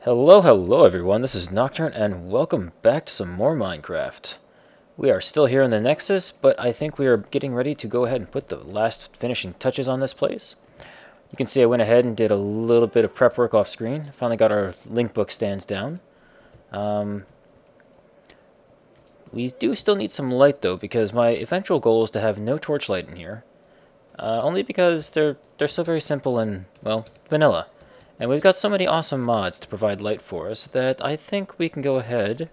Hello everyone, this is Nocturne and welcome back to some more Minecraft. We are still here in the Nexus, but I think we are getting ready to go ahead and put the last finishing touches on this place. You can see I went ahead and did a little bit of prep work off screen. Finally got our link book stands down. We do still need some light though, because my eventual goal is to have no torchlight in here. Only because they're so very simple and, well, vanilla. And we've got so many awesome mods to provide light for us that I think we can go ahead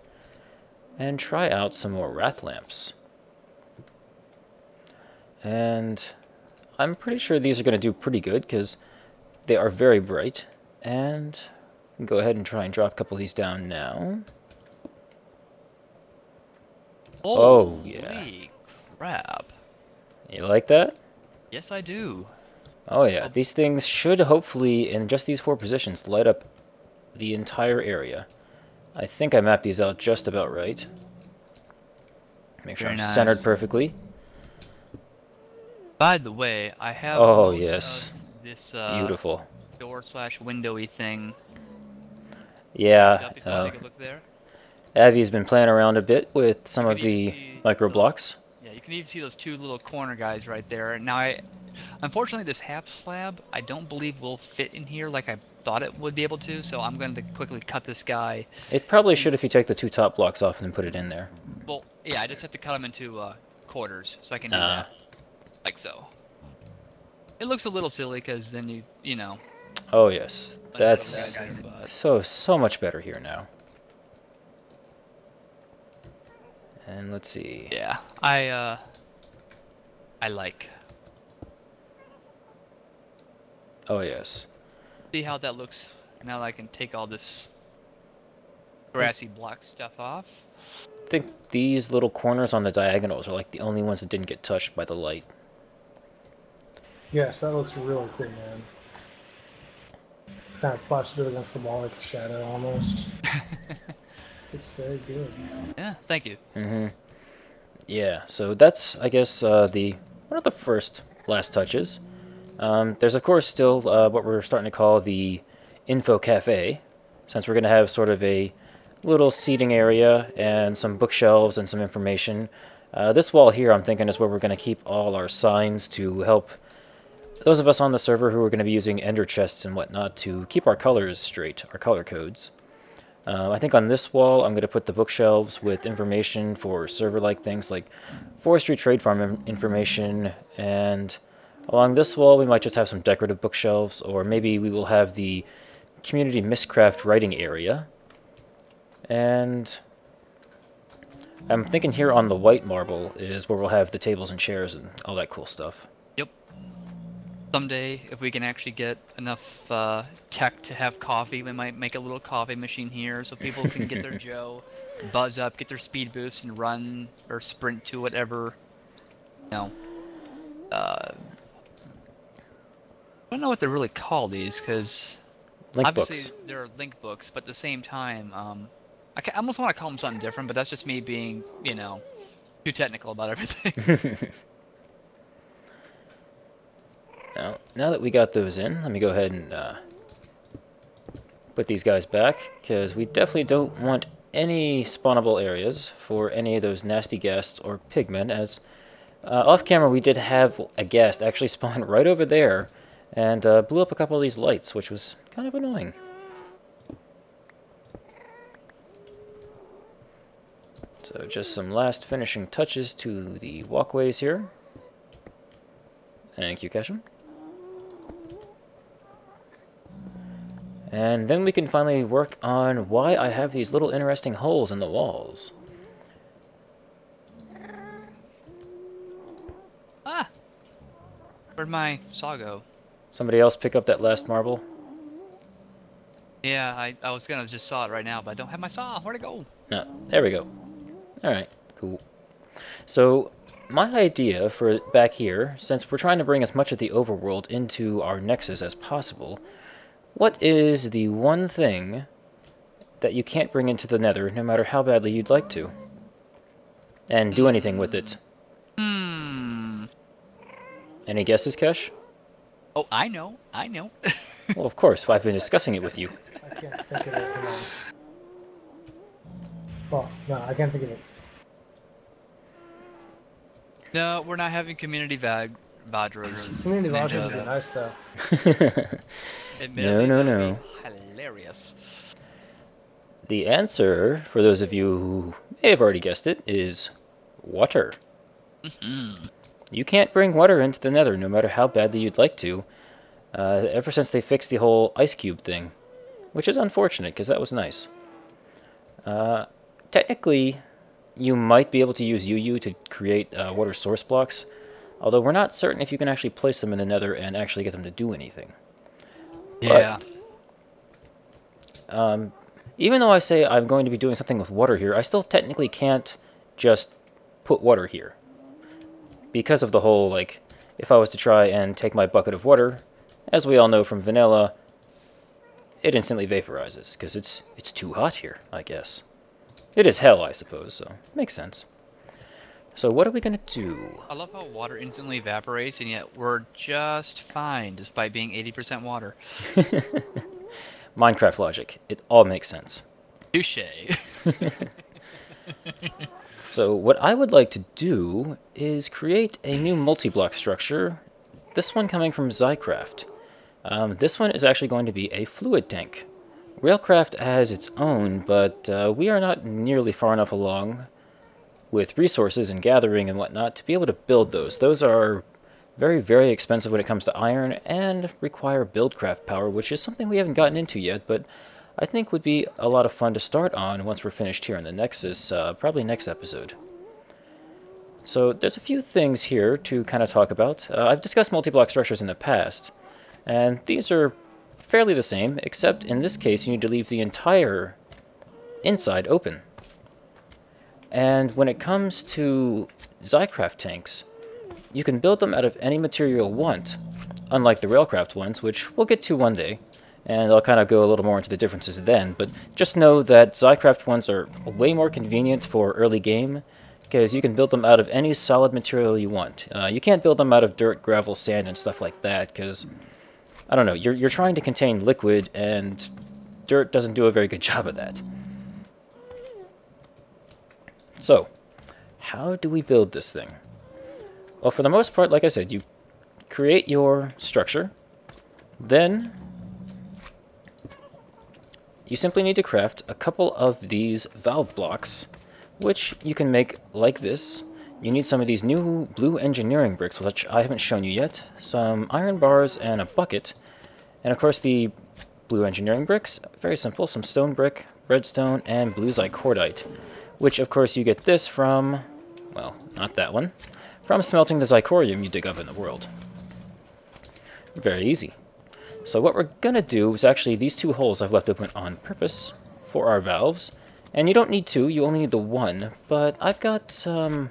and try out some more wrath lamps. And I'm pretty sure these are going to do pretty good because they are very bright. And we can go ahead and try and drop a couple of these down now. Oh, yeah. Holy crap. You like that? Yes, I do. Oh yeah, these things should hopefully, in just these 4 positions, light up the entire area. I think I mapped these out just about right. Make sure I'm centered perfectly. By the way, I have yes, of this beautiful door/windowy thing. Yeah, Take a look there. Avi's been playing around a bit with some of the micro blocks. Yeah, you can even see those 2 little corner guys right there. Now, unfortunately, this half slab, I don't believe will fit in here like I thought it would be able to, so I'm going to quickly cut this guy. It probably should if you take the 2 top blocks off and then put it in there. Well, yeah, I just have to cut them into quarters, so I can do that. Like so. It looks a little silly because then you know. Oh yes, that's so much better here now. And let's see. Yeah, I like. Oh yes. See how that looks? Now I can take all this grassy block stuff off. I think these little corners on the diagonals are like the only ones that didn't get touched by the light. Yes, that looks really cool, man. It's kind of plastered against the wall like a shadow almost. It's very good. Yeah, thank you. Yeah, so that's, I guess, one of the first last touches. There's, of course, still what we're starting to call the Info Cafe, since we're going to have sort of a little seating area and some bookshelves and some information. This wall here, I'm thinking, is where we're going to keep all our signs to help those of us on the server who are going to be using ender chests and whatnot to keep our colors straight, our color codes. I think on this wall, I'm going to put the bookshelves with information for server-like things like forestry trade farm information, and along this wall, we might just have some decorative bookshelves, or maybe we will have the community Noc'Craft writing area. And I'm thinking here on the white marble is where we'll have the tables and chairs and all that cool stuff. Yep. Someday, if we can actually get enough tech to have coffee, we might make a little coffee machine here so people can get their Joe, buzz up, get their speed boost, and run or sprint to whatever. You know. I don't know what they really call these, because obviously they're link books, but at the same time, I almost want to call them something different, but that's just me being, you know, too technical about everything. Now that we got those in, let me go ahead and put these guys back, because we definitely don't want any spawnable areas for any of those nasty ghasts or pigmen, as off camera we did have a ghast actually spawn right over there and blew up a couple of these lights, which was kind of annoying. So just some last finishing touches to the walkways here. Thank you, Keshem. And then we can finally work on why I have these little interesting holes in the walls. Ah! Where'd my saw go? Somebody else pick up that last marble? Yeah, I was gonna just saw it right now, but I don't have my saw. Where'd it go? No, there we go. Alright, cool. So, my idea for back here, since we're trying to bring as much of the overworld into our Nexus as possible, what is the one thing that you can't bring into the Nether, no matter how badly you'd like to? And do anything with it? Any guesses, Kesh? Oh, I know. Well, of course, I've been discussing it with you. I can't think of it. Hold on. Well, no, I can't think of it. No, we're not having community Vadras. Community vouchers Ninja. would be nice, though. Admittedly, No, that would no. be hilarious. The answer, for those of you who may have already guessed it, is water. You can't bring water into the Nether, no matter how badly you'd like to, ever since they fixed the whole ice cube thing, which is unfortunate, because that was nice. Technically, you might be able to use UU to create water source blocks, although we're not certain if you can actually place them in the Nether and actually get them to do anything. Yeah. Even though I say I'm going to be doing something with water here, I still technically can't just put water here. Because of the whole, like, if I was to try and take my bucket of water, as we all know from vanilla, it instantly vaporizes, because it's too hot here, I guess. It is hell, I suppose, so makes sense. So what are we going to do? I love how water instantly evaporates, and yet we're just fine, despite being 80% water. Minecraft logic. It all makes sense. Touche. So what I would like to do is create a new multi-block structure, this one coming from Noc'Craft. This one is actually going to be a fluid tank. Railcraft has its own, but we are not nearly far enough along with resources and gathering and whatnot to be able to build those. Those are very, very expensive when it comes to iron and require buildcraft power, which is something we haven't gotten into yet, but I think would be a lot of fun to start on once we're finished here in the Nexus, probably next episode. So there's a few things here to kind of talk about. I've discussed multi-block structures in the past, and these are fairly the same, except in this case you need to leave the entire inside open. And when it comes to Noc'Craft tanks, you can build them out of any material you want, unlike the Railcraft ones, which we'll get to one day, and I'll kind of go a little more into the differences then, but just know that Noc'Craft ones are way more convenient for early game, because you can build them out of any solid material you want. You can't build them out of dirt, gravel, sand, and stuff like that, because, I don't know, you're trying to contain liquid, and dirt doesn't do a very good job of that. So, how do we build this thing? Well, for the most part, like I said, you create your structure, then you simply need to craft a couple of these valve blocks, which you can make like this. You need some of these new blue engineering bricks, which I haven't shown you yet, some iron bars, and a bucket. And of course the blue engineering bricks, very simple, some stone brick, redstone, and blue zicordite, which of course you get this from, well, not that one, from smelting the zirconium you dig up in the world. Very easy. So what we're going to do is actually these two holes I've left open on purpose for our valves. And you don't need two, you only need the one, but I've got some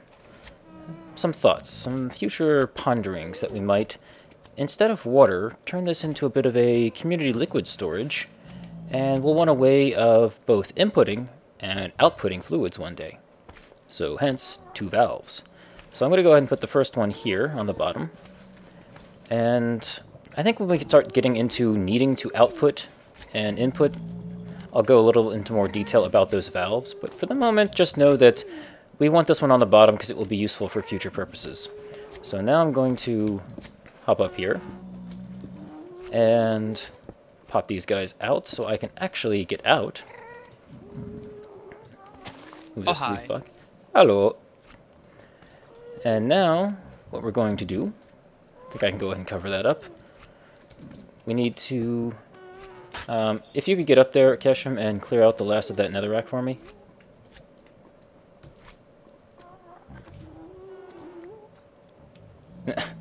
thoughts, some future ponderings that we might, instead of water, turn this into a bit of a community liquid storage, and we'll want a way of both inputting and outputting fluids one day. So hence, two valves. So I'm going to go ahead and put the first one here on the bottom. And I think when we can start getting into needing to output and input, I'll go a little into more detail about those valves. But for the moment, just know that we want this one on the bottom because it will be useful for future purposes. So now I'm going to hop up here and pop these guys out so I can actually get out. Move this leaf block. Hello. And now, what we're going to do, I think I can go ahead and cover that up. We need to, if you could get up there, Keshem, and clear out the last of that netherrack for me.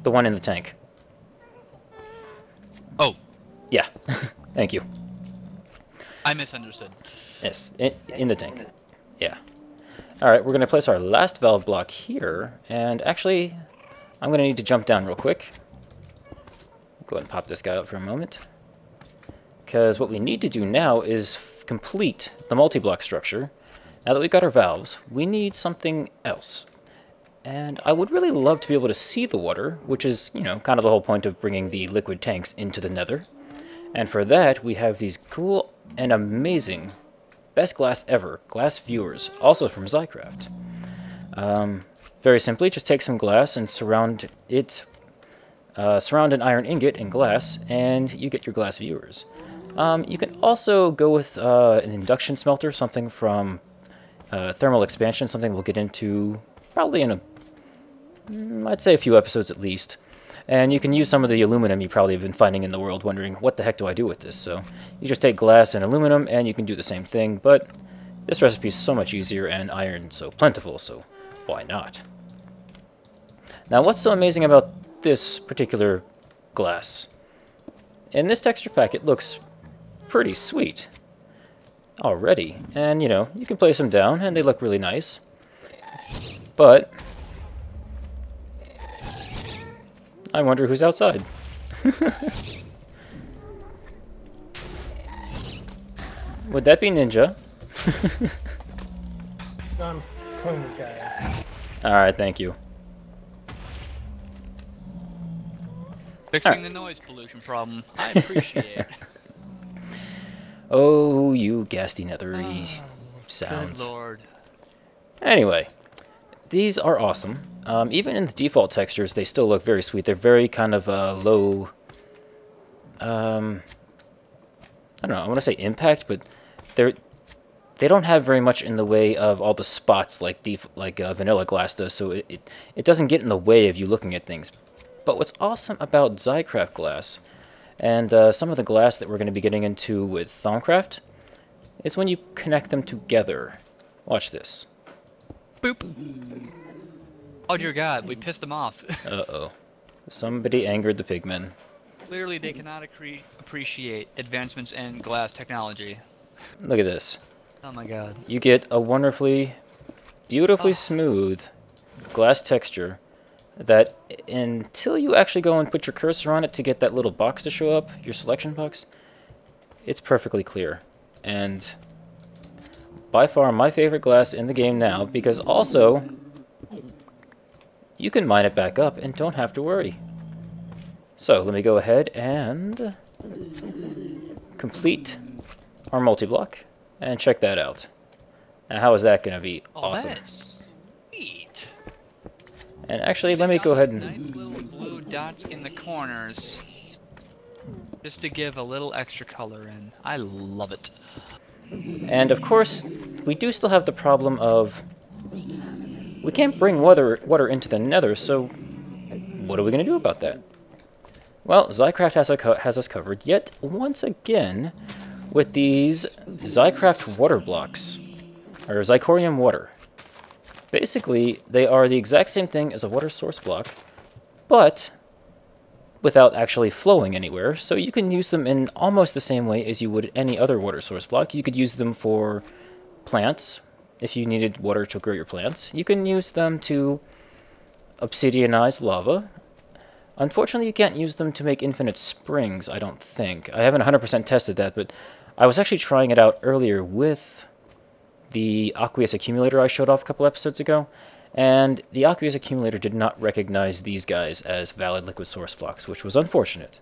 The one in the tank. Oh. Yeah, thank you. I misunderstood. Yes, in the tank. Yeah. Alright, we're going to place our last valve block here, and actually, I'm going to need to jump down real quick. Go ahead and pop this guy out for a moment. Because what we need to do now is complete the multi-block structure. Now that we've got our valves, we need something else. And I would really love to be able to see the water, which is, you know, kind of the whole point of bringing the liquid tanks into the nether. And for that, we have these cool an amazing, best glass ever, glass viewers, also from Noc'Craft. Very simply, just take some glass and surround an iron ingot in glass, and you get your glass viewers. You can also go with an induction smelter, something from thermal expansion, something we'll get into probably in I'd say a few episodes at least. And you can use some of the aluminum you probably have been finding in the world, wondering, what the heck do I do with this? So you just take glass and aluminum, and you can do the same thing, but this recipe is so much easier, and iron so plentiful, so why not? Now, what's so amazing about this particular glass? In this texture pack, it looks pretty sweet already, and you know, you can place them down, and they look really nice. But I wonder who's outside. Would that be Ninja? I'm killing these guys. Alright, thank you. Fixing the noise pollution problem. I appreciate it. Oh, you ghastly nethery sounds. Good lord. Anyway, these are awesome. Even in the default textures, they still look very sweet. They're very kind of low... I don't know, I want to say impact, but they don't have very much in the way of all the spots like vanilla glass does, so it doesn't get in the way of you looking at things. But what's awesome about Noc'Craft glass, and some of the glass that we're going to be getting into with Noc'Craft, is when you connect them together. Watch this. Boop. Oh dear God, we pissed them off. Uh-oh. Somebody angered the pigmen. Clearly they cannot appreciate advancements in glass technology. Look at this. Oh my God. You get a wonderfully, beautifully smooth glass texture that until you actually go and put your cursor on it to get that little box to show up, your selection box, it's perfectly clear. And by far my favorite glass in the game now, because also you can mine it back up and don't have to worry. So let me go ahead and complete our multi-block and check that out. Now how is that going to be awesome? That's sweet. And actually, let me go ahead and... Nice little blue dots in the corners. Just to give a little extra color in. I love it. And of course, we do still have the problem of... we can't bring water into the nether, so what are we going to do about that? Well, Noc'Craft has us covered yet once again with these Noc'Craft water blocks, or Zirconium water. Basically, they are the exact same thing as a water source block, but without actually flowing anywhere, so you can use them in almost the same way as you would any other water source block. You could use them for plants, if you needed water to grow your plants. You can use them to obsidianize lava. Unfortunately, you can't use them to make infinite springs, I don't think. I haven't 100% tested that, but I was actually trying it out earlier with the aqueous accumulator I showed off a couple episodes ago, and the aqueous accumulator did not recognize these guys as valid liquid source blocks, which was unfortunate.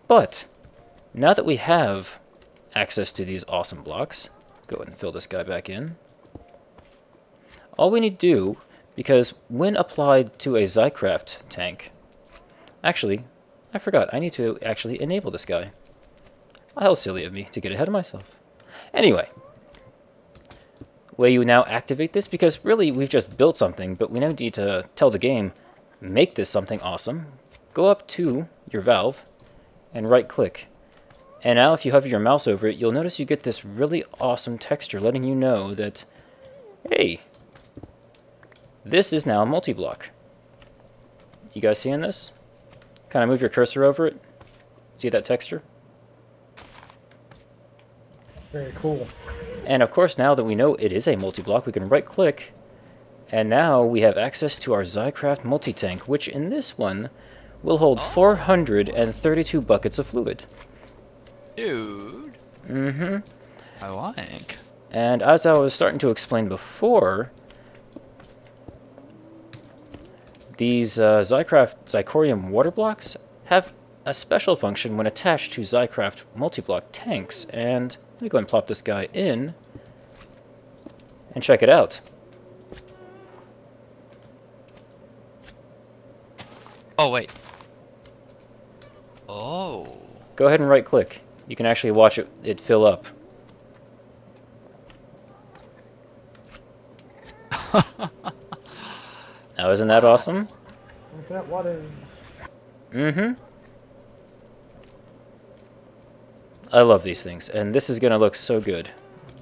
But now that we have access to these awesome blocks, go ahead and fill this guy back in. All we need to do, because when applied to a Noc'Craft tank, actually, I forgot, I need to actually enable this guy. How silly of me to get ahead of myself. Anyway, way you now activate this, because really we've just built something, but we now need to tell the game, make this something awesome. Go up to your valve and right click. And now if you hover your mouse over it, you'll notice you get this really awesome texture letting you know that, hey, this is now a multi-block. You guys seeing this? Kind of move your cursor over it. See that texture? Very cool. And of course, now that we know it is a multi-block, we can right-click, and now we have access to our Noc'Craft multi-tank, which in this one will hold 432 buckets of fluid. Dude. Mm-hmm. I like. And as I was starting to explain before, these Noc'Craft Zirconium water blocks have a special function when attached to Noc'Craft multi-block tanks. And let me go and plop this guy in and check it out. Oh, wait. Oh. Go ahead and right-click. You can actually watch it fill up. Now, isn't that awesome? Infinite water. Mm-hmm. I love these things, and this is going to look so good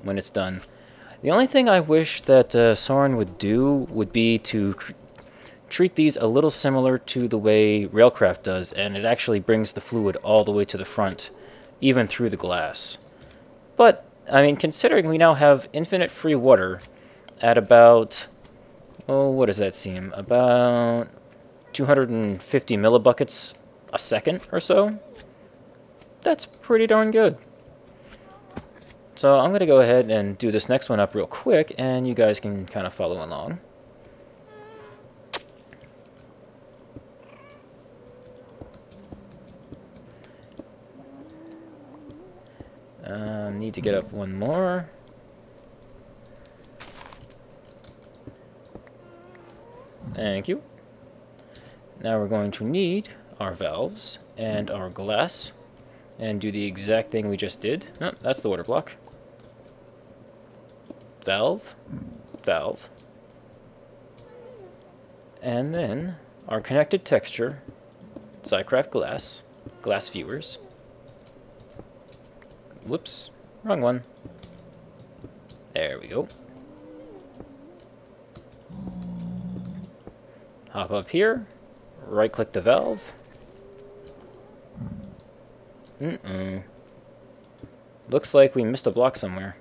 when it's done. The only thing I wish that Soren would do would be to treat these a little similar to the way Railcraft does, and it actually brings the fluid all the way to the front, even through the glass. But, I mean, considering we now have infinite free water at about, oh, what does that seem? About 250 millibuckets a second or so? That's pretty darn good. So I'm going to go ahead and do this next one up real quick, and you guys can kind of follow along. Need to get up one more. Thank you. Now we're going to need our valves and our glass and do the exact thing we just did. Oh, that's the water block. Valve, valve. And then our connected texture, Noc'Craft glass, glass viewers. Whoops, wrong one. There we go. Hop up here, right-click the valve. Looks like we missed a block somewhere.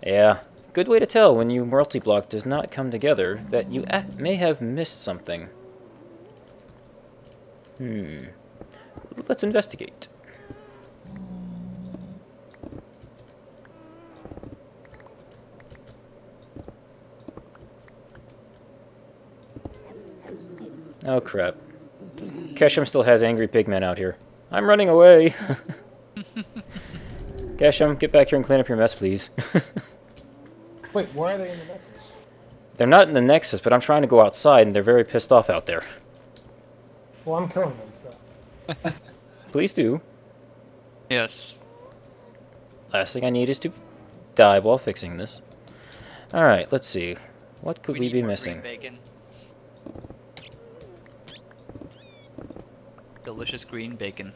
Yeah, good way to tell when your multi-block does not come together that you may have missed something. Let's investigate. Oh crap. Keshem still has angry pigmen out here. I'm running away! Keshem, get back here and clean up your mess, please. Wait, why are they in the Nexus? They're not in the Nexus, but I'm trying to go outside, and they're very pissed off out there. Well, I'm killing them, so. Please do. Yes. Last thing I need is to die while fixing this. Alright, let's see. What could we need be more missing? green bacon. Delicious green bacon.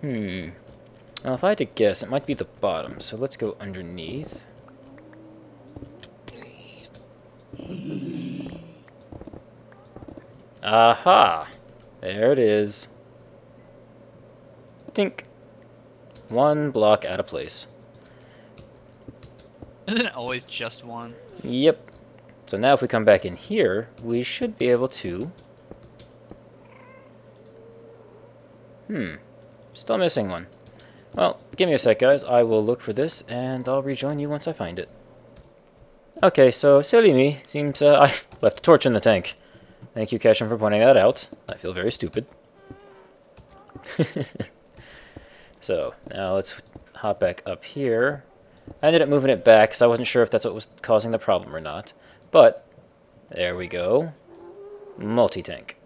Well, if I had to guess, it might be the bottom, so let's go underneath. Aha! There it is. Tink. One block out of place. Isn't it always just one? Yep. So now if we come back in here, we should be able to... Still missing one. Well, give me a sec, guys. I will look for this, and I'll rejoin you once I find it. Okay, so silly me. Seems I left a torch in the tank. Thank you, Keshem, for pointing that out. I feel very stupid. So, now let's hop back up here. I ended up moving it back, because I wasn't sure if that's what was causing the problem or not. But, there we go. Multi-tank.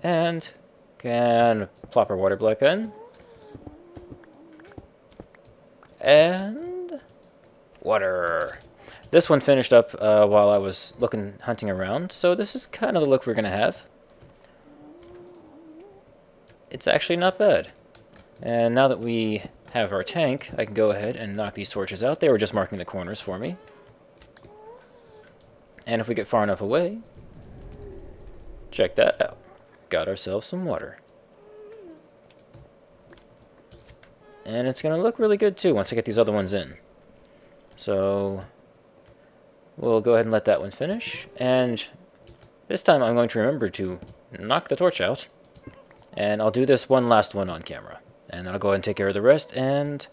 And... can plop our water block in. And water. This one finished up while I was hunting around, so this is kind of the look we're going to have. It's actually not bad. And now that we have our tank, I can go ahead and knock these torches out. They were just marking the corners for me. And if we get far enough away, check that out. Got ourselves some water. And it's going to look really good too once I get these other ones in. So we'll go ahead and let that one finish. And this time I'm going to remember to knock the torch out. And I'll do this one last one on camera. And then I'll go ahead and take care of the rest. And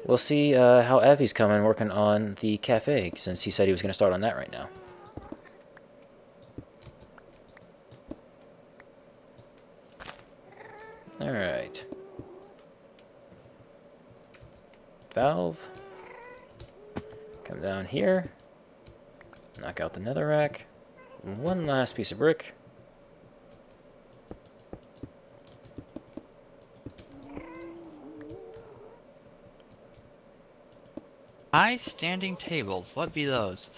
we'll see how Avi's coming working on the cafe, since he said he was going to start on that right now. Alright. Valve. Come down here. Knock out the netherrack. One last piece of brick. High standing tables. What be those?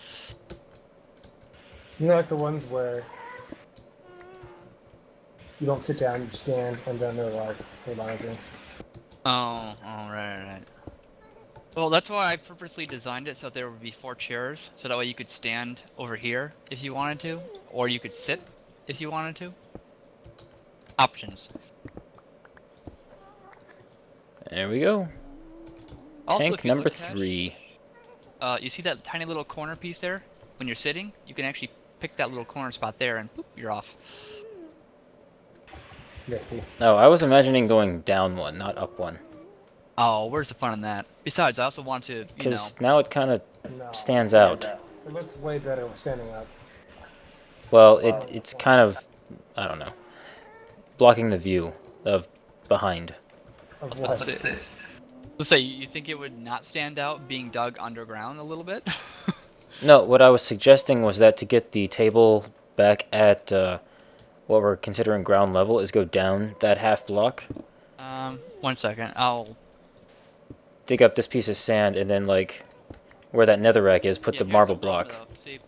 You know, like the ones where you don't sit down, you stand, and then they're like for lounging. Oh, right. Well, that's why I purposely designed it so there would be 4 chairs, so that way you could stand over here if you wanted to, or you could sit if you wanted to. Options. There we go. Also, Tank if you number look, Cash, 3. you see that tiny little corner piece there? When you're sitting, you can actually pick that little corner spot there and boop, you're off. Nifty. Oh, I was imagining going down one, not up one. Oh, where's the fun in that? Besides, I also want to, you know... Because now it kind of No, stands out. It looks way better with standing up. Well, it's kind of, I don't know, blocking the view of behind. Of Let's what? say, let's say, you think it would not stand out being dug underground a little bit? No, what I was suggesting was that to get the table back at what we're considering ground level is go down that half block, 1 second, I'll... dig up this piece of sand, and then, like, where that netherrack is, put Yeah, the here's marble problem, block. though. See,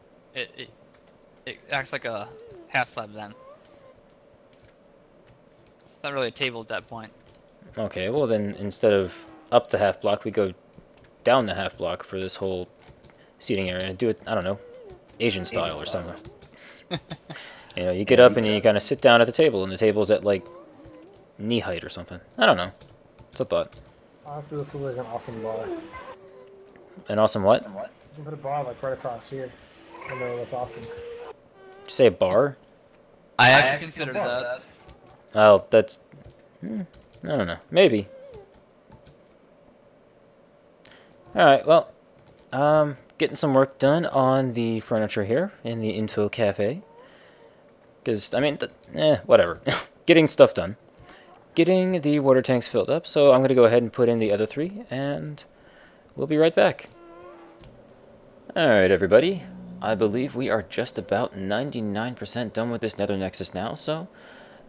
it acts like a half slab then. Not really a table at that point. Okay, well then, instead of up the half block, we go down the half block for this whole seating area. Do it, I don't know, Asian style or something. You know, you get up and you kind of sit down at the table, and the table's at, like, knee height or something. I don't know. It's a thought. Honestly, this looks like an awesome bar. An awesome what? You can put a bar like right across here, and it'll look awesome. Did you say a bar? I actually considered that. Oh, that's... I don't know. Maybe. Alright, well, getting some work done on the furniture here in the info cafe. Because, I mean, whatever. Getting stuff done. Getting the water tanks filled up, so I'm going to go ahead and put in the other 3, and we'll be right back. Alright, everybody. I believe we are just about 99% done with this Nether Nexus now, so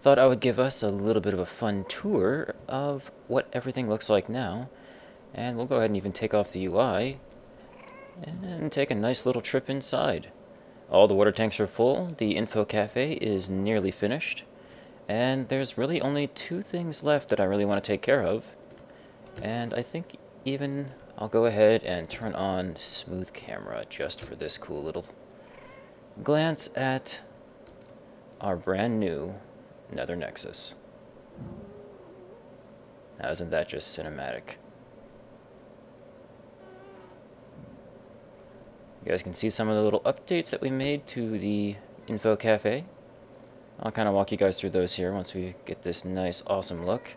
thought I would give us a little bit of a fun tour of what everything looks like now. And we'll go ahead and even take off the UI and take a nice little trip inside. All the water tanks are full, the info cafe is nearly finished, and there's really only 2 things left that I really want to take care of. And I think even I'll go ahead and turn on smooth camera just for this cool little glance at our brand new Nether Nexus. Now, isn't that just cinematic? You guys can see some of the little updates that we made to the info cafe. I'll kind of walk you guys through those here once we get this nice, awesome look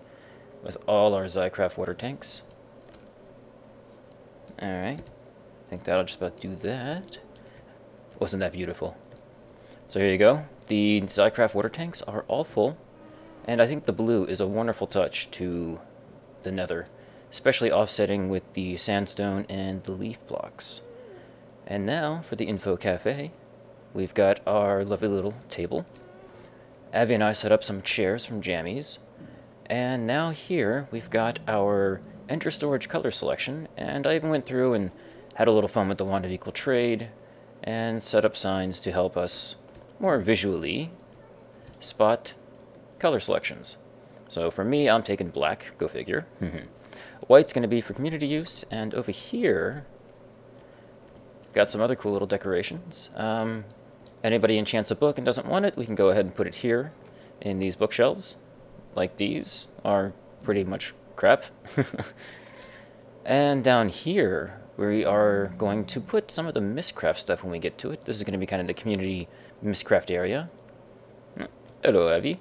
with all our Noc'Craft water tanks. Alright, I think that'll just about do that. Wasn't that beautiful? So here you go. The Noc'Craft water tanks are all full, and I think the blue is a wonderful touch to the nether, especially offsetting with the sandstone and the leaf blocks. And now, for the info cafe, we've got our lovely little table. Abby and I set up some chairs from Jammies. And now here, we've got our Enter Storage color selection, and I even went through and had a little fun with the wand of equal trade, and set up signs to help us more visually spot color selections. So for me, I'm taking black, go figure. White's going to be for community use, and over here, got some other cool little decorations. Anybody enchants a book and doesn't want it, we can go ahead and put it here in these bookshelves. Like these are pretty much crap. And down here, we are going to put some of the Noc'Craft stuff when we get to it. This is going to be kind of the community Noc'Craft area. Hello, Abby.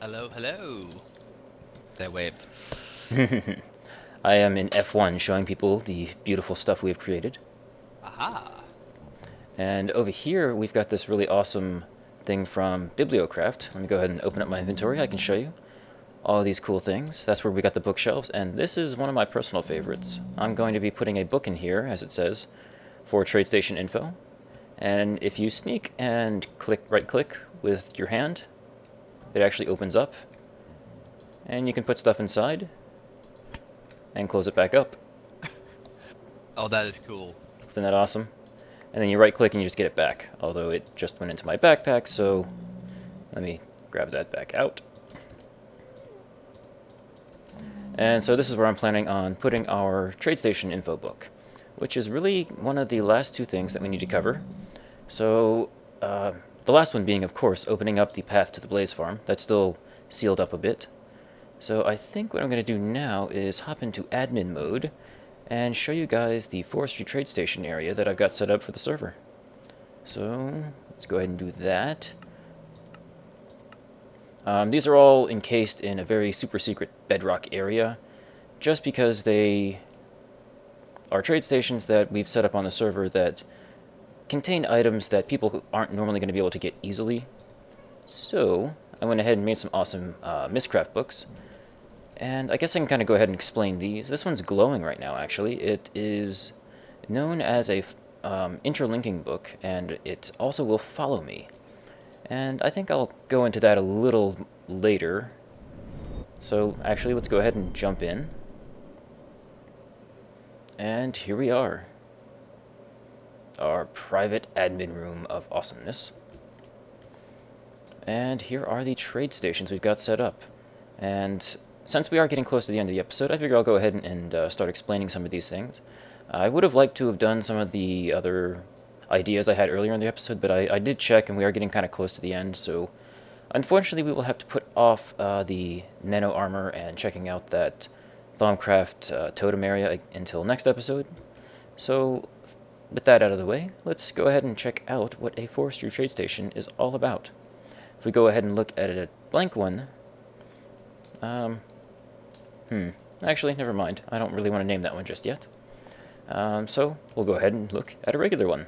Hello, hello. That wave. I am in F1 showing people the beautiful stuff we have created. Aha. And over here, we've got this really awesome something from Bibliocraft. Let me go ahead and open up my inventory. I can show you all of these cool things. That's where we got the bookshelves, and this is one of my personal favorites. I'm going to be putting a book in here, as it says, for TradeStation info. And if you sneak and right-click with your hand, it actually opens up, and you can put stuff inside and close it back up. Oh, that is cool. Isn't that awesome? And then you right-click and you just get it back, although it just went into my backpack, so let me grab that back out. And so this is where I'm planning on putting our TradeStation info book, which is really one of the last two things that we need to cover. So the last one being, of course, opening up the path to the Blaze Farm. That's still sealed up a bit. So I think what I'm going to do now is hop into admin mode and show you guys the forestry trade station area that I've got set up for the server. So let's go ahead and do that. These are all encased in a very super secret bedrock area, just because they are trade stations that we've set up on the server that contain items that people aren't normally going to be able to get easily. So I went ahead and made some awesome Noc'Craft books. And I guess I can kind of go ahead and explain these. This one's glowing right now, actually. It is known as a interlinking book, and it also will follow me. And I think I'll go into that a little later. So actually, let's go ahead and jump in. And here we are. Our private admin room of awesomeness. And here are the trade stations we've got set up. And since we are getting close to the end of the episode, I figure I'll go ahead and start explaining some of these things. I would have liked to have done some of the other ideas I had earlier in the episode, but I did check, and we are getting kind of close to the end, so unfortunately we will have to put off the nano armor and checking out that Noc'Craft totem area until next episode. So with that out of the way, let's go ahead and check out what a forestry trade station is all about. If we go ahead and look at a blank one, actually, never mind. I don't really want to name that one just yet. So we'll go ahead and look at a regular one.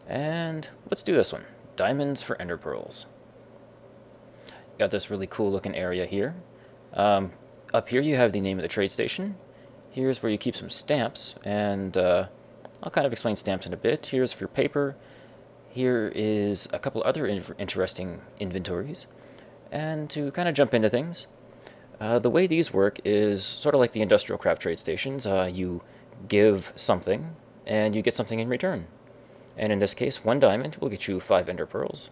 And let's do this one. Diamonds for Ender Pearls. Got this really cool looking area here. Up here you have the name of the trade station. Here's where you keep some stamps, and I'll kind of explain stamps in a bit. Here's for paper. Here is a couple other interesting inventories. And to kind of jump into things, the way these work is sort of like the industrial craft trade stations. You give something, and you get something in return. And in this case, 1 diamond will get you 5 ender pearls.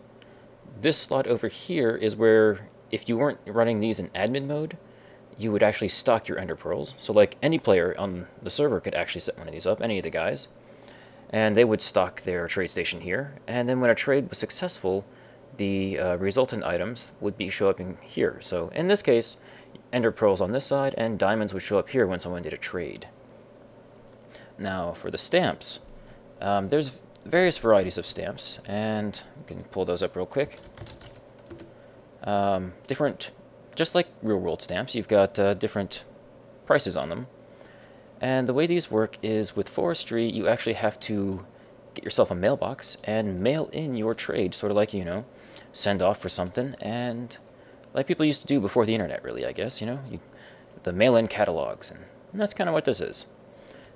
This slot over here is where, if you weren't running these in admin mode, you would actually stock your ender pearls. So like any player on the server could actually set one of these up, any of the guys. And they would stock their trade station here. And then when a trade was successful, the resultant items would show up in here. So in this case, ender pearls on this side, and diamonds would show up here when someone did a trade. Now for the stamps, there's various varieties of stamps, and we can pull those up real quick. Different, just like real world stamps, you've got different prices on them. And the way these work is with forestry, you actually have to get yourself a mailbox and mail in your trade, sort of like, you know, send off for something, and like people used to do before the internet, really, I guess, you know, the mail-in catalogs, and that's kind of what this is.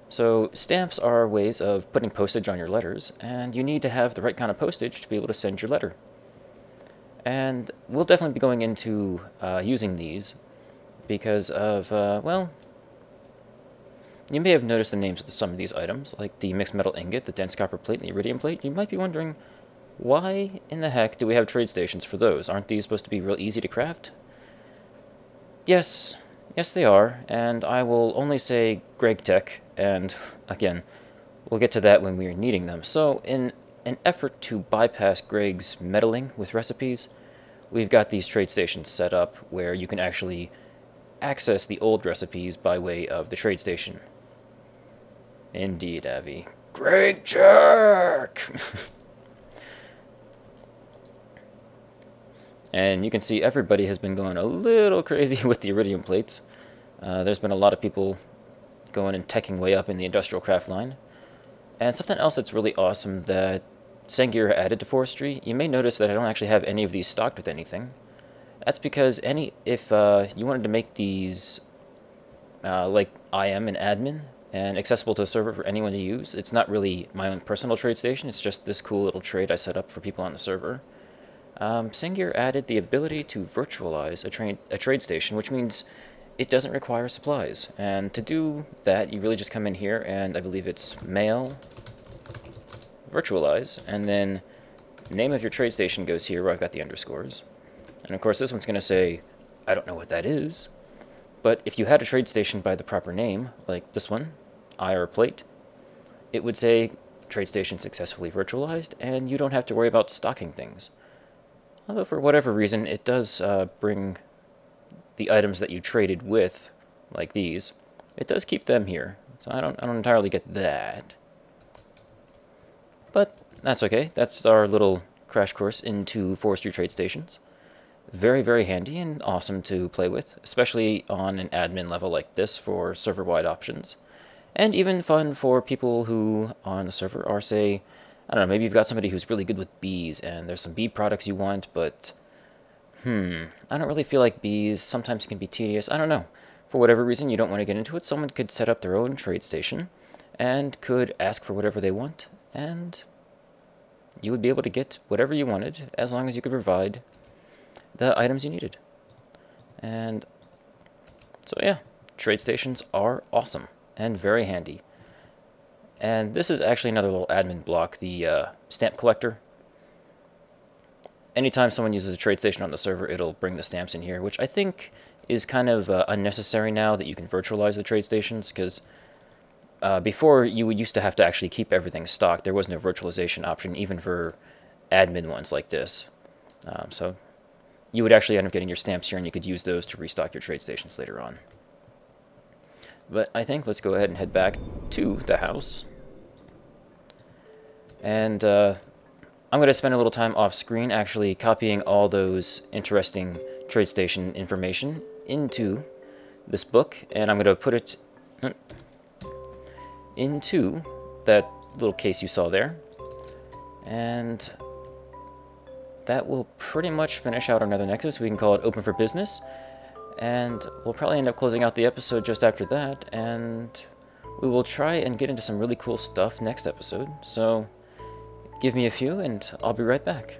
So stamps are ways of putting postage on your letters, and you need to have the right kind of postage to be able to send your letter. And we'll definitely be going into using these because of, well, you may have noticed the names of some of these items, like the mixed metal ingot, the dense copper plate, and the iridium plate. You might be wondering, why in the heck do we have trade stations for those? Aren't these supposed to be real easy to craft? Yes, they are, and I will only say Greg Tech, and again, we'll get to that when we are needing them. So in an effort to bypass Greg's meddling with recipes, we've got these trade stations set up where you can actually access the old recipes by way of the trade station. Indeed, Avi. Greg Tech! And you can see everybody has been going a little crazy with the iridium plates. There's been a lot of people going and teching way up in the industrial craft line. And something else that's really awesome that Sengir added to forestry, you may notice that I don't actually have any of these stocked with anything. That's because if you wanted to make these like I am an admin and accessible to the server for anyone to use, it's not really my own personal trade station, it's just this cool little trade I set up for people on the server. Sengir added the ability to virtualize a trade station, which means it doesn't require supplies. And to do that, you really just come in here, and I believe it's mail, virtualize, and then name of your trade station goes here where I've got the underscores. And of course this one's going to say, I don't know what that is. But if you had a trade station by the proper name, like this one, IR plate, it would say trade station successfully virtualized, and you don't have to worry about stocking things. Although for whatever reason, it does bring the items that you traded with, like these, it does keep them here. So I don't entirely get that. But that's okay. That's our little crash course into forestry trade stations. Very, very handy and awesome to play with, especially on an admin level like this for server-wide options. And even fun for people who on the server are, say, I don't know, maybe you've got somebody who's really good with bees and there's some bee products you want, but I don't really feel like bees. Sometimes can be tedious. I don't know. For whatever reason you don't want to get into it, someone could set up their own trade station and could ask for whatever they want, and you would be able to get whatever you wanted as long as you could provide the items you needed. And so yeah, trade stations are awesome and very handy. And this is actually another little admin block, the stamp collector. Anytime someone uses a trade station on the server, it'll bring the stamps in here, which I think is kind of unnecessary now that you can virtualize the trade stations, because before you would used to have to actually keep everything stocked. There was no virtualization option, even for admin ones like this. So you would actually end up getting your stamps here, and you could use those to restock your trade stations later on. But I think let's go ahead and head back to the house. And I'm going to spend a little time off screen actually copying all those interesting trade station information into this book, and I'm going to put it into that little case you saw there. And that will pretty much finish out another Nexus. We can call it Open for Business. And we'll probably end up closing out the episode just after that, and we will try and get into some really cool stuff next episode. So give me a few and I'll be right back.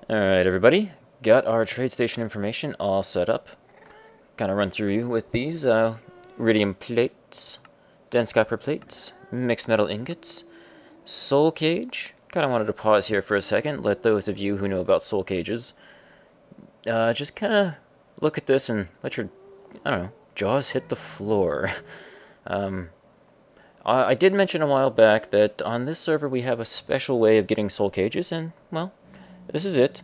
Alright everybody, got our trade station information all set up. Gonna run through you with these iridium plates, dense copper plates, mixed metal ingots, soul cage. Kinda wanted to pause here for a second, let those of you who know about soul cages just kinda look at this and let your, I don't know, jaws hit the floor. I did mention a while back that on this server we have a special way of getting soul cages, and, well, this is it.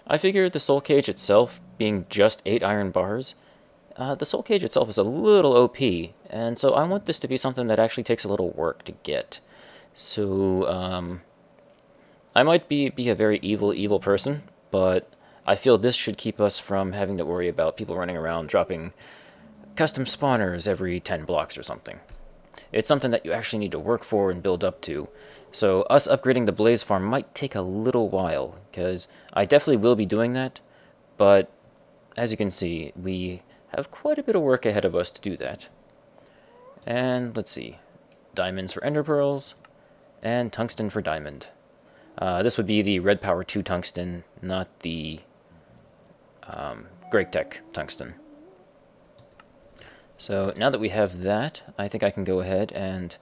I figured the soul cage itself, being just 8 iron bars, the soul cage itself is a little OP, and so I want this to be something that actually takes a little work to get. So, I might be a very evil person, but I feel this should keep us from having to worry about people running around dropping custom spawners every 10 blocks or something. It's something that you actually need to work for and build up to. So us upgrading the Blaze Farm might take a little while, because I definitely will be doing that, but as you can see, we have quite a bit of work ahead of us to do that. And let's see, diamonds for ender pearls, and tungsten for diamond. This would be the Red Power 2 tungsten, not the Great Tech tungsten. So now that we have that, I think I can go ahead and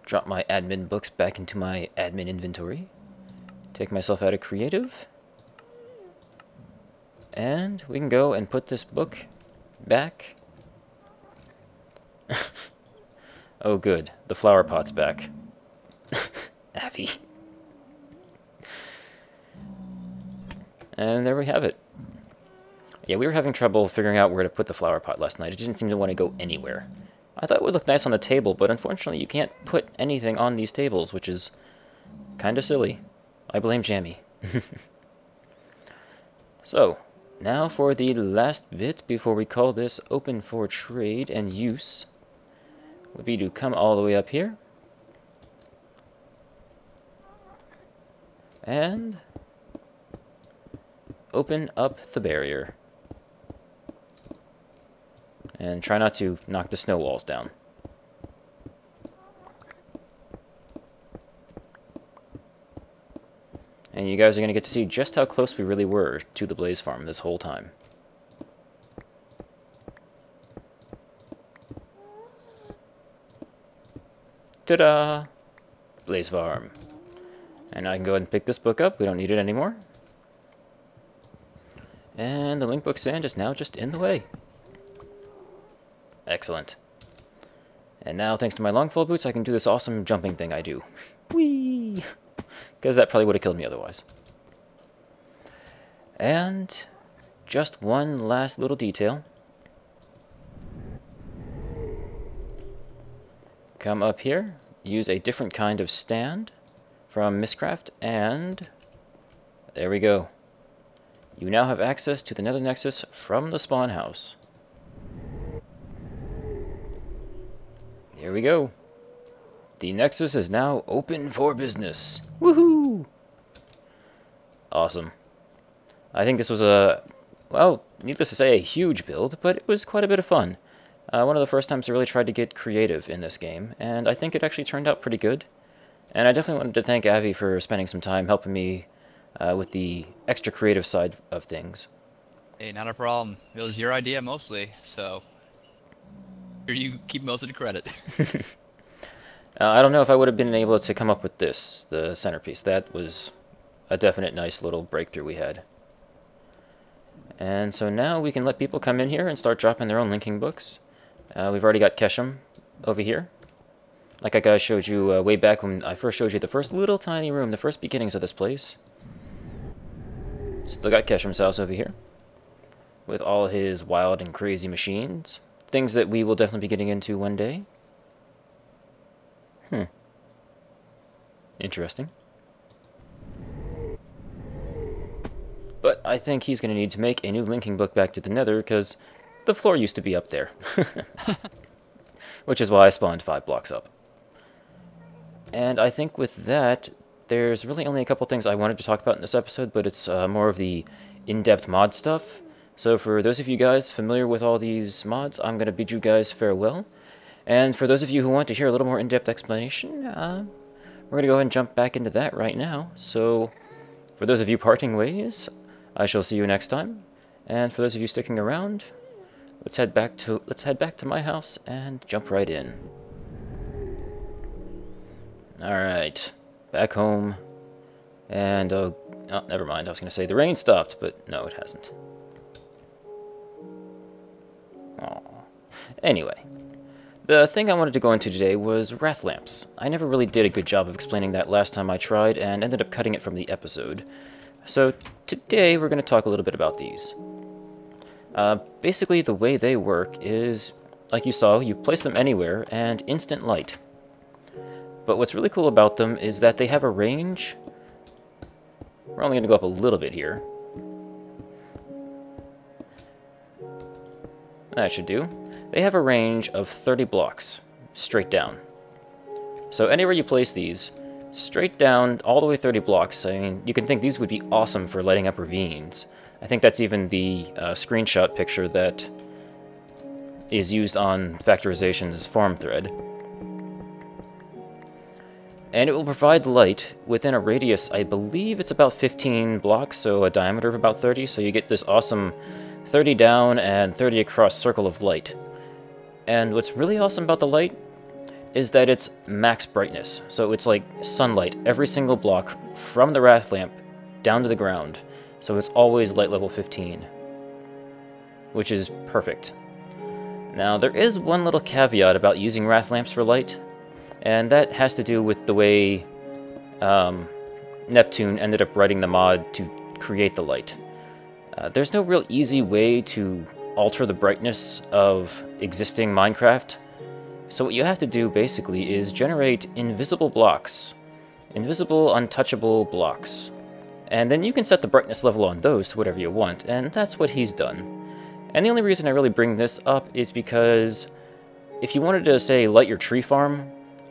drop my admin books back into my admin inventory, take myself out of creative, and we can go and put this book back. Oh good, the flower pot's back. Abby. And there we have it. Yeah, we were having trouble figuring out where to put the flower pot last night. It didn't seem to want to go anywhere. I thought it would look nice on the table, but unfortunately you can't put anything on these tables, which is kind of silly. I blame Jammy. So, now for the last bit before we call this open for trade and use, would be to come all the way up here. And open up the barrier. And try not to knock the snow walls down. And you guys are going to get to see just how close we really were to the Blaze Farm this whole time. Ta-da! Blaze Farm. And I can go ahead and pick this book up. We don't need it anymore. And the link book stand is now just in the way. Excellent. And now, thanks to my longfall boots, I can do this awesome jumping thing I do. Whee! Because that probably would have killed me otherwise. And just one last little detail. Come up here, use a different kind of stand from Noc'Craft, and there we go. You now have access to the Nether Nexus from the spawn house. Here we go. The Nexus is now open for business. Woohoo! Awesome. I think this was well, needless to say, a huge build, but it was quite a bit of fun. One of the first times I really tried to get creative in this game, and I think it actually turned out pretty good. And I definitely wanted to thank Avi for spending some time helping me with the extra creative side of things. Hey, not a problem. It was your idea mostly, so here you keep most of the credit. I don't know if I would have been able to come up with this, the centerpiece. That was a definite nice little breakthrough we had. And so now we can let people come in here and start dropping their own linking books. We've already got Keshem over here. Like I guys showed you way back when I first showed you the first little tiny room, the first beginnings of this place. Still got Keshem's house over here, with all his wild and crazy machines. Things that we will definitely be getting into one day. Interesting. But I think he's going to need to make a new linking book back to the Nether, because the floor used to be up there. Which is why I spawned 5 blocks up. And I think with that, there's really only a couple things I wanted to talk about in this episode, but it's more of the in-depth mod stuff. So for those of you guys familiar with all these mods, I'm going to bid you guys farewell. And for those of you who want to hear a little more in-depth explanation, we're going to go ahead and jump back into that right now. So for those of you parting ways, I shall see you next time. And for those of you sticking around, let's head back to my house and jump right in. Alright, back home. And oh, never mind, I was going to say the rain stopped, but no, it hasn't. Aww. Anyway, the thing I wanted to go into today was wrath lamps. I never really did a good job of explaining that last time I tried, and ended up cutting it from the episode. So today we're going to talk a little bit about these. Basically the way they work is, like you saw, you place them anywhere and instant light. But what's really cool about them is that they have a range. We're only going to go up a little bit here. That should do. They have a range of 30 blocks, straight down. So anywhere you place these, straight down, all the way 30 blocks, I mean, you can think these would be awesome for lighting up ravines. I think that's even the screenshot picture that is used on Factorization's forum thread. And it will provide light within a radius, I believe it's about 15 blocks, so a diameter of about 30, so you get this awesome 30 down and 30 across circle of light. And what's really awesome about the light is that it's max brightness, so it's like sunlight every single block from the wrath lamp down to the ground, so it's always light level 15, which is perfect. Now there is one little caveat about using wrath lamps for light, and that has to do with the way Neptune ended up writing the mod to create the light. There's no real easy way to alter the brightness of existing Minecraft, so what you have to do basically is generate invisible blocks, invisible untouchable blocks, and then you can set the brightness level on those to whatever you want, and that's what he's done. And the only reason I really bring this up is because if you wanted to, say, light your tree farm,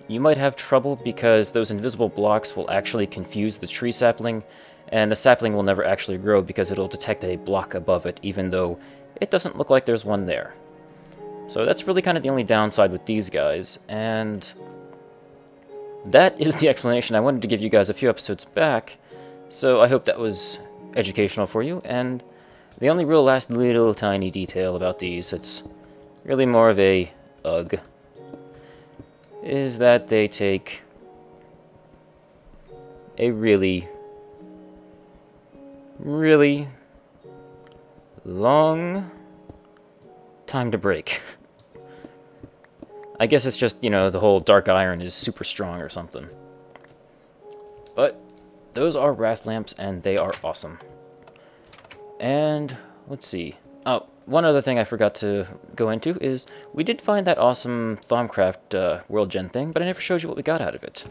you might have trouble because those invisible blocks will actually confuse the tree sapling, and the sapling will never actually grow because it'll detect a block above it, even though it doesn't look like there's one there. So that's really kind of the only downside with these guys, and that is the explanation I wanted to give you guys a few episodes back, so I hope that was educational for you. And the only real last little tiny detail about these, it's really more of a ugh, is that they take a really, really long time to break. I guess it's just, you know, the whole dark iron is super strong or something. But those are Wrath lamps, and they are awesome. And let's see. Oh, one other thing I forgot to go into is we did find that awesome Noc'Craft World Gen thing, but I never showed you what we got out of it.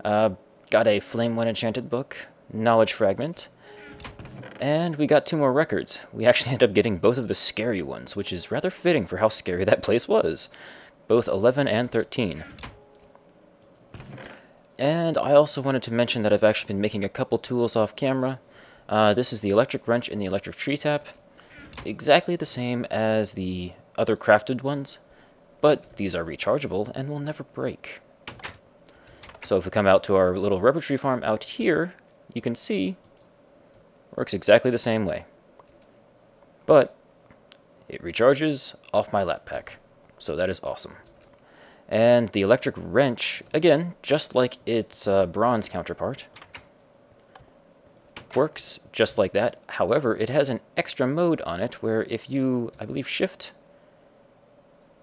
Got a Flame One Enchanted book, Knowledge Fragment, and we got 2 more records. We actually ended up getting both of the scary ones, which is rather fitting for how scary that place was. Both 11 and 13. And I also wanted to mention that I've actually been making a couple tools off camera. This is the electric wrench and the electric tree tap. Exactly the same as the other crafted ones, but these are rechargeable and will never break. So if we come out to our little rubber tree farm out here, you can see works exactly the same way. But it recharges off my lap pack. So that is awesome. And the electric wrench, again, just like its bronze counterpart, works just like that. However, it has an extra mode on it where if you, I believe, shift...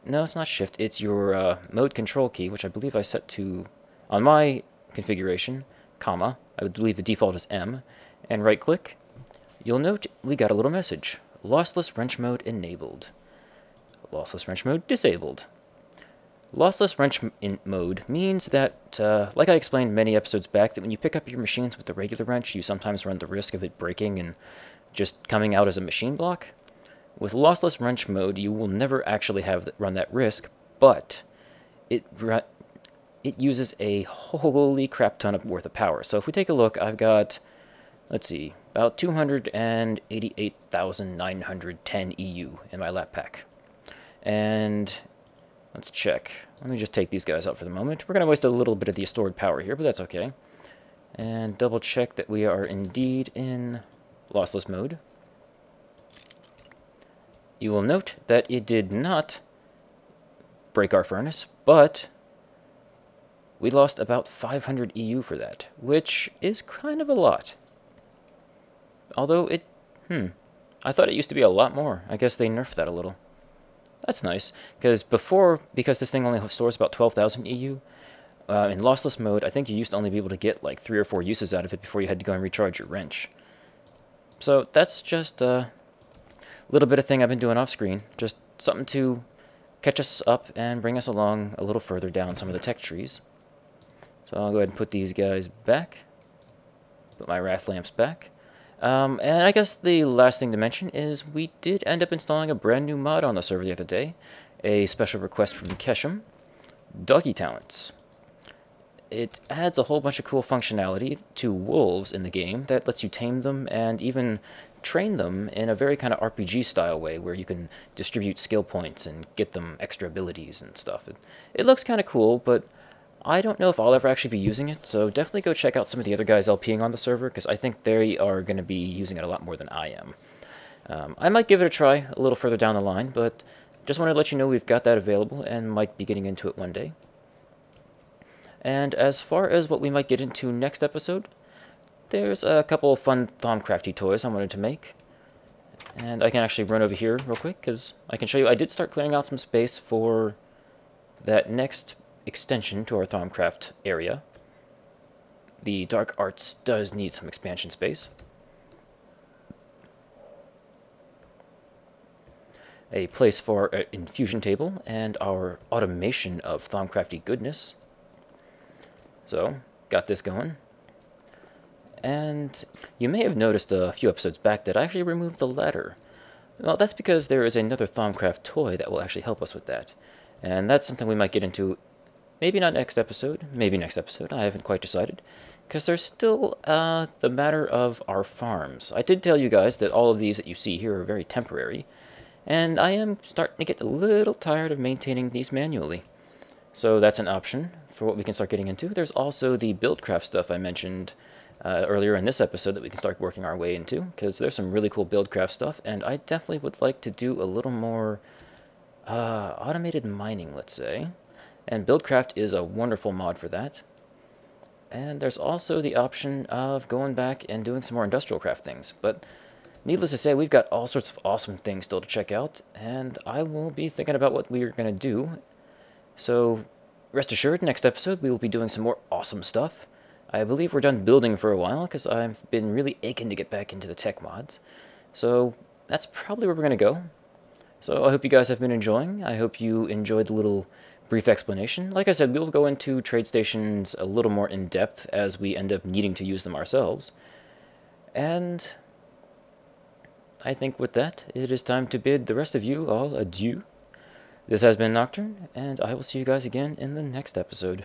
No, it's not shift. It's your mode control key, which I believe I set to, on my configuration, comma. I would believe the default is M. And right-click. You'll note we got a little message. Lossless wrench mode enabled. Lossless wrench mode disabled. Lossless wrench mode means that, like I explained many episodes back, that when you pick up your machines with the regular wrench, you sometimes run the risk of it breaking and just coming out as a machine block. With lossless wrench mode, you will never actually run that risk, but it uses a holy crap ton worth of power. So if we take a look, I've got, let's see, about 288,910 EU in my lap pack. And let's check. Let me just take these guys out for the moment. We're going to waste a little bit of the stored power here, but that's okay. And double check that we are indeed in lossless mode. You will note that it did not break our furnace, but we lost about 500 EU for that, which is kind of a lot. Although it, I thought it used to be a lot more. I guess they nerfed that a little. That's nice, because this thing only stores about 12,000 EU, in lossless mode, I think you used to only be able to get like 3 or 4 uses out of it before you had to go and recharge your wrench. So that's just a little bit of thing I've been doing off screen, just something to catch us up and bring us along a little further down some of the tech trees. So I'll go ahead and put these guys back, put my Wrath lamps back. And I guess the last thing to mention is we did end up installing a brand new mod on the server the other day, a special request from Keshem, Doggy Talents. It adds a whole bunch of cool functionality to wolves in the game that lets you tame them and even train them in a very kind of RPG style way where you can distribute skill points and get them extra abilities and stuff. It looks kind of cool, but I don't know if I'll ever actually be using it, so definitely go check out some of the other guys LPing on the server, because I think they are going to be using it a lot more than I am. I might give it a try a little further down the line, but just wanted to let you know we've got that available and might be getting into it one day. And as far as what we might get into next episode, there's a couple of fun Noc'Crafty toys I wanted to make. And I can actually run over here real quick, because I can show you I did start clearing out some space for that next extension to our Noc'Craft area. The Dark Arts does need some expansion space. A place for an infusion table and our automation of Noc'Crafty goodness. So, got this going. And you may have noticed a few episodes back that I actually removed the ladder. Well, that's because there is another Noc'Craft toy that will actually help us with that. And that's something we might get into maybe not next episode, maybe next episode, I haven't quite decided, because there's still the matter of our farms. I did tell you guys that all of these that you see here are very temporary, and I am starting to get a little tired of maintaining these manually. So that's an option for what we can start getting into. There's also the Buildcraft stuff I mentioned earlier in this episode that we can start working our way into, because there's some really cool Buildcraft stuff, and I definitely would like to do a little more automated mining, let's say. And Buildcraft is a wonderful mod for that. And there's also the option of going back and doing some more industrial craft things. But needless to say, we've got all sorts of awesome things still to check out, and I will be thinking about what we're going to do. So rest assured, next episode we will be doing some more awesome stuff. I believe we're done building for a while, because I've been really aching to get back into the tech mods. So that's probably where we're going to go. So I hope you guys have been enjoying. I hope you enjoyed the little brief explanation. Like I said, we will go into trade stations a little more in depth as we end up needing to use them ourselves. And I think with that, it is time to bid the rest of you all adieu. This has been Nocturne, and I will see you guys again in the next episode.